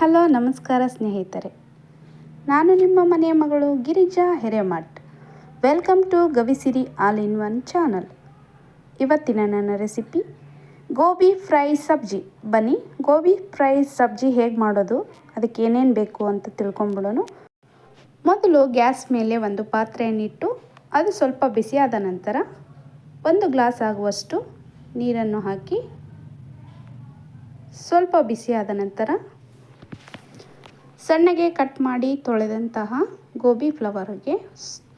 Hello ನಮಸ್ಕಾರ ಸ್ನೇಹಿತರೆ, ನಾನು ನಿಮ್ಮ ಮನೆಯ ಮಗಳು Girija Hiremath. Welcome to Gavisiri all in one channel. ಇವತ್ತಿನ ನನ್ನ ರೆಸಿಪಿ ಗೋಬಿ ಫ್ರೈ ಸಬ್ಜಿ. ಬನ್ನಿ ಗೋಬಿ ಫ್ರೈ ಸಬ್ಜಿ ಹೇಗೆ ಮಾಡೋದು, ಅದಕ್ಕೆ ಏನೇನು ಬೇಕು ಅಂತ ತಿಳ್ಕೊಂಬಿಡೋಣ. ಮೊದಲು ಗ್ಯಾಸ್ ಮೇಲೆ ಒಂದು ಪಾತ್ರೆಯನ್ನಿಟ್ಟು ಅದು ಸ್ವಲ್ಪ ಬಿಸಿಯಾದ ನಂತರ 1 ಗ್ಲಾಸ್ ಆಗುವಷ್ಟು ನೀರನ್ನು ಹಾಕಿ ಸ್ವಲ್ಪ ಬಿಸಿಯಾದ ನಂತರ ಸಣ್ಣಗೆ ಕಟ್ ಮಾಡಿ ತೊಳೆದಂತಹ ಗೋಬಿ ಫ್ಲವರ್ಗೆ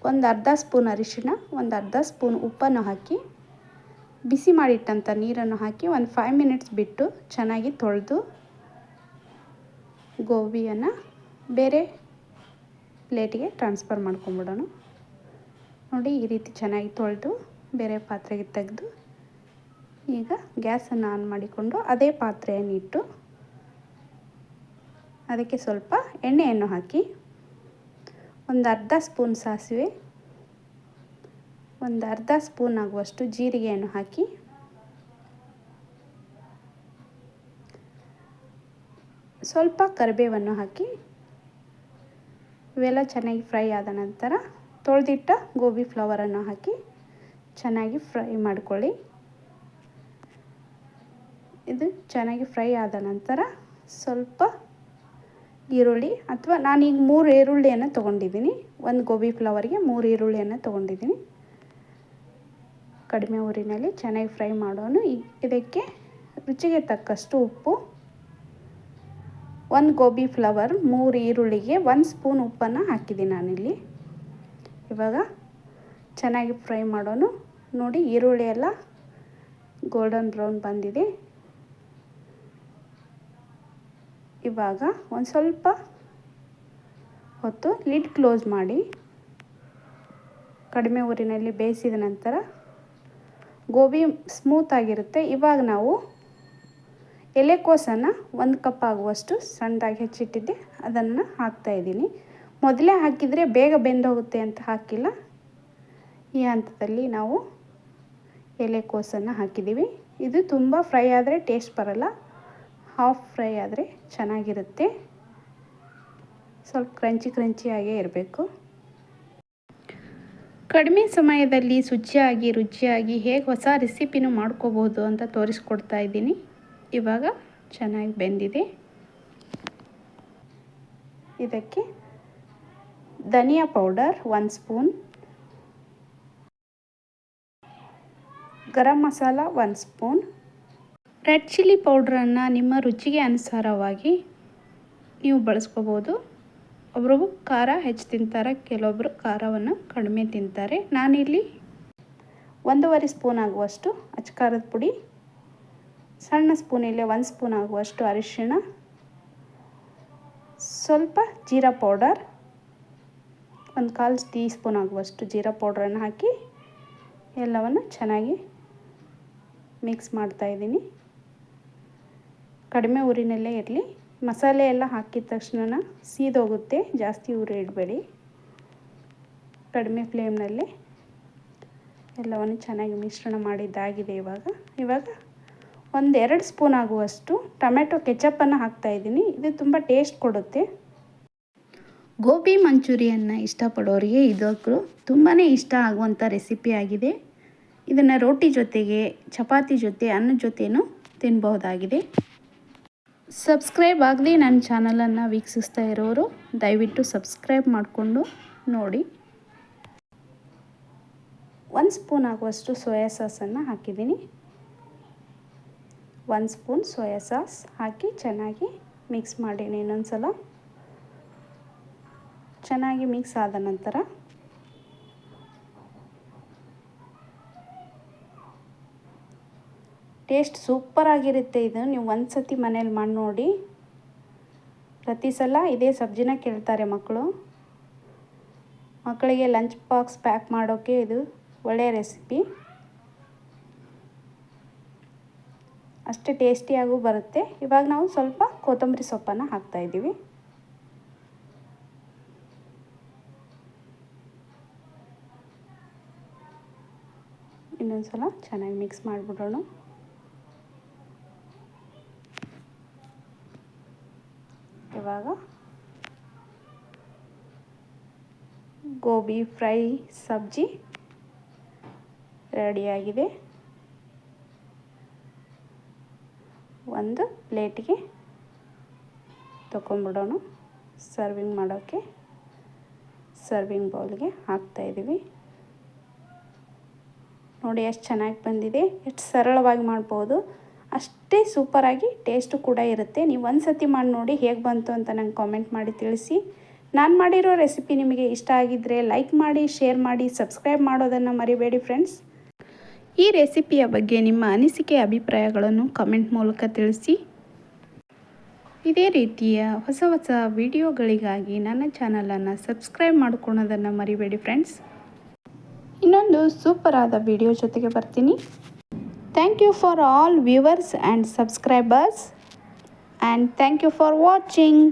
ಒಂದು ಅರ್ಧ ಸ್ಪೂನ್ ಅರಿಶಿಣ, ಒಂದು ಅರ್ಧ ಸ್ಪೂನ್ ಉಪ್ಪನ್ನು ಹಾಕಿ ಬಿಸಿ ಮಾಡಿಟ್ಟಂಥ ನೀರನ್ನು ಹಾಕಿ ಒಂದು 5 ಮಿನಿಟ್ಸ್ ಬಿಟ್ಟು ಚೆನ್ನಾಗಿ ತೊಳೆದು ಗೋಬಿಯನ್ನು ಬೇರೆ ಪ್ಲೇಟಿಗೆ ಟ್ರಾನ್ಸ್ಫರ್ ಮಾಡ್ಕೊಂಬಿಡೋಣ. ನೋಡಿ, ಈ ರೀತಿ ಚೆನ್ನಾಗಿ ತೊಳೆದು ಬೇರೆ ಪಾತ್ರೆಗೆ ತೆಗೆದು ಈಗ ಗ್ಯಾಸನ್ನು ಆನ್ ಮಾಡಿಕೊಂಡು ಅದೇ ಪಾತ್ರೆಯನ್ನಿಟ್ಟು ಅದಕ್ಕೆ ಸ್ವಲ್ಪ ಎಣ್ಣೆಯನ್ನು ಹಾಕಿ ಒಂದು ಅರ್ಧ ಸ್ಪೂನ್ ಸಾಸಿವೆ, ಒಂದು ಅರ್ಧ ಸ್ಪೂನ್ ಆಗುವಷ್ಟು ಜೀರಿಗೆಯನ್ನು ಹಾಕಿ ಸ್ವಲ್ಪ ಕರಿಬೇವನ್ನು ಹಾಕಿ ಇವೆಲ್ಲ ಚೆನ್ನಾಗಿ ಫ್ರೈ ಆದ ನಂತರ ತೊಳೆದಿಟ್ಟ ಗೋಬಿ ಫ್ಲವರನ್ನು ಹಾಕಿ ಚೆನ್ನಾಗಿ ಫ್ರೈ ಮಾಡಿಕೊಳ್ಳಿ. ಇದು ಚೆನ್ನಾಗಿ ಫ್ರೈ ಆದ ನಂತರ ಸ್ವಲ್ಪ ಈರುಳ್ಳಿ, ಅಥವಾ ನಾನೀಗ 3 ಈರುಳ್ಳಿಯನ್ನು ತೊಗೊಂಡಿದ್ದೀನಿ. ಒಂದು ಗೋಬಿ ಫ್ಲವರ್ಗೆ 3 ಈರುಳ್ಳಿಯನ್ನು ತೊಗೊಂಡಿದ್ದೀನಿ. ಕಡಿಮೆ ಊರಿನಲ್ಲಿ ಚೆನ್ನಾಗಿ ಫ್ರೈ ಮಾಡೋಣ. ಇದಕ್ಕೆ ರುಚಿಗೆ ತಕ್ಕಷ್ಟು ಉಪ್ಪು, 1 ಗೋಬಿ ಫ್ಲವರ್ 3 ಈರುಳ್ಳಿಗೆ 1 ಸ್ಪೂನ್ ಉಪ್ಪನ್ನು ಹಾಕಿದ್ದೀನಿ ನಾನಿಲ್ಲಿ. ಇವಾಗ ಚೆನ್ನಾಗಿ ಫ್ರೈ ಮಾಡೋಣ. ನೋಡಿ, ಈರುಳ್ಳಿ ಎಲ್ಲ ಗೋಲ್ಡನ್ ಬ್ರೌನ್ ಬಂದಿದೆ. ಇವಾಗ ಒಂದು ಸ್ವಲ್ಪ ಹೊತ್ತು ಲಿಡ್ ಕ್ಲೋಸ್ ಮಾಡಿ ಕಡಿಮೆ ಊರಿನಲ್ಲಿ ಬೇಯಿಸಿದ ನಂತರ ಗೋಬಿ ಸ್ಮೂತ್ ಆಗಿರುತ್ತೆ. ಇವಾಗ ನಾವು ಎಲೆಕೋಸನ್ನು 1 ಕಪ್ ಆಗುವಷ್ಟು ಸಣ್ಣದಾಗಿ ಹೆಚ್ಚಿಟ್ಟಿದ್ದೆ ಅದನ್ನು ಹಾಕ್ತಾಯಿದ್ದೀನಿ. ಮೊದಲೇ ಹಾಕಿದರೆ ಬೇಗ ಬೆಂದೋಗುತ್ತೆ ಅಂತ ಹಾಕಿಲ್ಲ. ಈ ಹಂತದಲ್ಲಿ ನಾವು ಎಲೆಕೋಸನ್ನು ಹಾಕಿದ್ದೀವಿ. ಇದು ತುಂಬ ಫ್ರೈ ಆದರೆ ಟೇಸ್ಟ್ ಬರಲ್ಲ, ಹಾಫ್ ಫ್ರೈ ಆದರೆ ಚೆನ್ನಾಗಿರುತ್ತೆ. ಸ್ವಲ್ಪ ಕ್ರಂಚಿಯಾಗೇ ಇರಬೇಕು. ಕಡಿಮೆ ಸಮಯದಲ್ಲಿ ರುಚಿಯಾಗಿ ಹೇಗೆ ಹೊಸ ರೆಸಿಪಿನೂ ಮಾಡ್ಕೋಬೋದು ಅಂತ ತೋರಿಸ್ಕೊಡ್ತಾ ಇದ್ದೀನಿ. ಇವಾಗ ಚೆನ್ನಾಗಿ ಬೆಂದಿದೆ. ಇದಕ್ಕೆ ಧನಿಯಾ powder 1 spoon, garam masala 1 spoon, red chilli ಪೌಡ್ರನ್ನು ನಿಮ್ಮ ರುಚಿಗೆ ಅನುಸಾರವಾಗಿ ನೀವು ಬಳಸ್ಕೋಬೋದು. ಒಬ್ಬರು ಖಾರ ಹೆಚ್ಚು ತಿಂತಾರೆ, ಕೆಲವೊಬ್ಬರು ಖಾರವನ್ನು ಕಡಿಮೆ ತಿಂತಾರೆ. ನಾನಿಲ್ಲಿ 1.5 ಸ್ಪೂನ್ ಆಗುವಷ್ಟು ಅಚ್ಕಾರದ ಪುಡಿ, ಸಣ್ಣ ಸ್ಪೂನಲ್ಲಿ 1 ಸ್ಪೂನ್ ಆಗುವಷ್ಟು ಅರಿಶಿಣ, ಸ್ವಲ್ಪ ಜೀರಾ ಪೌಡರ್, 1/4 ಟೀ ಸ್ಪೂನ್ ಆಗುವಷ್ಟು ಜೀರಾ ಪೌಡ್ರನ್ನು ಹಾಕಿ ಎಲ್ಲವನ್ನು ಚೆನ್ನಾಗಿ ಮಿಕ್ಸ್ ಮಾಡ್ತಾಯಿದ್ದೀನಿ. ಕಡಿಮೆ ಊರಿನಲ್ಲೇ ಇರಲಿ. ಮಸಾಲೆ ಎಲ್ಲ ಹಾಕಿದ ತಕ್ಷಣ ಸೀದೋಗುತ್ತೆ, ಜಾಸ್ತಿ ಉರಿ ಇಡಬೇಡಿ. ಕಡಿಮೆ ಫ್ಲೇಮ್ನಲ್ಲೇ ಎಲ್ಲವನ್ನು ಚೆನ್ನಾಗಿ ಮಿಶ್ರಣ ಮಾಡಿದ್ದಾಗಿದೆ. ಇವಾಗ 1-2 ಸ್ಪೂನ್ ಆಗುವಷ್ಟು ಟೊಮೆಟೊ ಕೆಚಪ್ಪನ್ನು ಹಾಕ್ತಾಯಿದ್ದೀನಿ. ಇದು ತುಂಬ ಟೇಸ್ಟ್ ಕೊಡುತ್ತೆ. ಗೋಬಿ ಮಂಚೂರಿಯನ್ನು ಇಷ್ಟಪಡೋರಿಗೆ ಇದಕ್ಕೂ ತುಂಬಾ ಇಷ್ಟ ಆಗುವಂಥ ರೆಸಿಪಿ ಆಗಿದೆ. ಇದನ್ನು ರೋಟಿ ಜೊತೆಗೆ, ಚಪಾತಿ ಜೊತೆ, ಅನ್ನದ ಜೊತೆನೂ ತಿನ್ನಬಹುದಾಗಿದೆ. ಸಬ್ಸ್ಕ್ರೈಬ್ ಆಗಲಿ ನನ್ನ ಚಾನಲನ್ನು ವೀಕ್ಷಿಸ್ತಾ ಇರೋರು ದಯವಿಟ್ಟು ಸಬ್ಸ್ಕ್ರೈಬ್ ಮಾಡಿಕೊಂಡು ನೋಡಿ. 1 ಸ್ಪೂನ್ ಆಗುವಷ್ಟು ಸೋಯಾ ಸಾಸನ್ನು ಹಾಕಿದ್ದೀನಿ. 1 ಸ್ಪೂನ್ ಸೋಯಾ ಸಾಸ್ ಹಾಕಿ ಚೆನ್ನಾಗಿ ಮಿಕ್ಸ್ ಮಾಡಿ ಇನ್ನೊಂದು ಸಲ. ಚೆನ್ನಾಗಿ ಮಿಕ್ಸ್ ಆದ ನಂತರ ಟೇಸ್ಟ್ ಸೂಪರಾಗಿರುತ್ತೆ. ಇದು ನೀವು ಒಂದು ಸತಿ ಮನೇಲಿ ಮಾಡಿ ನೋಡಿ. ಪ್ರತಿ ಸಲ ಇದೇ ಸಬ್ಜಿನ ಕೇಳ್ತಾರೆ ಮಕ್ಕಳು. ಮಕ್ಕಳಿಗೆ ಲಂಚ್ ಬಾಕ್ಸ್ ಪ್ಯಾಕ್ ಮಾಡೋಕ್ಕೆ ಇದು ಒಳ್ಳೆಯ ರೆಸಿಪಿ. ಅಷ್ಟೇ ಟೇಸ್ಟಿಯಾಗೂ ಬರುತ್ತೆ. ಇವಾಗ ನಾವು ಸ್ವಲ್ಪ ಕೊತ್ತಂಬರಿ ಸೊಪ್ಪನ್ನು ಹಾಕ್ತಾಯಿದ್ದೀವಿ. ಇನ್ನೊಂದು ಸಲ ಚೆನ್ನಾಗಿ ಮಿಕ್ಸ್ ಮಾಡಿಬಿಡೋಣ. ಇವಾಗ ಗೋಬಿ ಫ್ರೈ ಸಬ್ಜಿ ರೆಡಿಯಾಗಿದೆ. ಒಂದು ಪ್ಲೇಟಿಗೆ ತಗೊಂಡ್ಬಿಡೋಣ. ಸರ್ವಿಂಗ್ ಮಾಡೋಕ್ಕೆ ಸರ್ವಿಂಗ್ ಬೌಲ್ಗೆ ಹಾಕ್ತಾಯಿದ್ದೀವಿ. ನೋಡಿ ಎಷ್ಟು ಚೆನ್ನಾಗಿ ಬಂದಿದೆ. ಎಷ್ಟು ಸರಳವಾಗಿ ಮಾಡ್ಬೋದು, ಅಷ್ಟೇ ಸೂಪರಾಗಿ ಟೇಸ್ಟು ಕೂಡ ಇರುತ್ತೆ. ನೀವು ಒಂದು ಸತಿ ಮಾಡಿ ನೋಡಿ ಹೇಗೆ ಬಂತು ಅಂತ ನಂಗೆ ಕಾಮೆಂಟ್ ಮಾಡಿ ತಿಳಿಸಿ. ನಾನು ಮಾಡಿರೋ ರೆಸಿಪಿ ನಿಮಗೆ ಇಷ್ಟ ಆಗಿದ್ದರೆ ಲೈಕ್ ಮಾಡಿ, ಶೇರ್ ಮಾಡಿ, ಸಬ್ಸ್ಕ್ರೈಬ್ ಮಾಡೋದನ್ನು ಮರಿಬೇಡಿ ಫ್ರೆಂಡ್ಸ್. ಈ ರೆಸಿಪಿಯ ಬಗ್ಗೆ ನಿಮ್ಮ ಅನಿಸಿಕೆ ಅಭಿಪ್ರಾಯಗಳನ್ನು ಕಮೆಂಟ್ ಮೂಲಕ ತಿಳಿಸಿ. ಇದೇ ರೀತಿಯ ಹೊಸ ಹೊಸ ವಿಡಿಯೋಗಳಿಗಾಗಿ ನನ್ನ ಚಾನಲನ್ನು ಸಬ್ಸ್ಕ್ರೈಬ್ ಮಾಡ್ಕೊಳ್ಳೋದನ್ನು ಮರಿಬೇಡಿ ಫ್ರೆಂಡ್ಸ್. ಇನ್ನೊಂದು ಸೂಪರ್ ಆದ ವಿಡಿಯೋ ಜೊತೆಗೆ ಬರ್ತೀನಿ. Thank you for all viewers and subscribers and thank you for watching.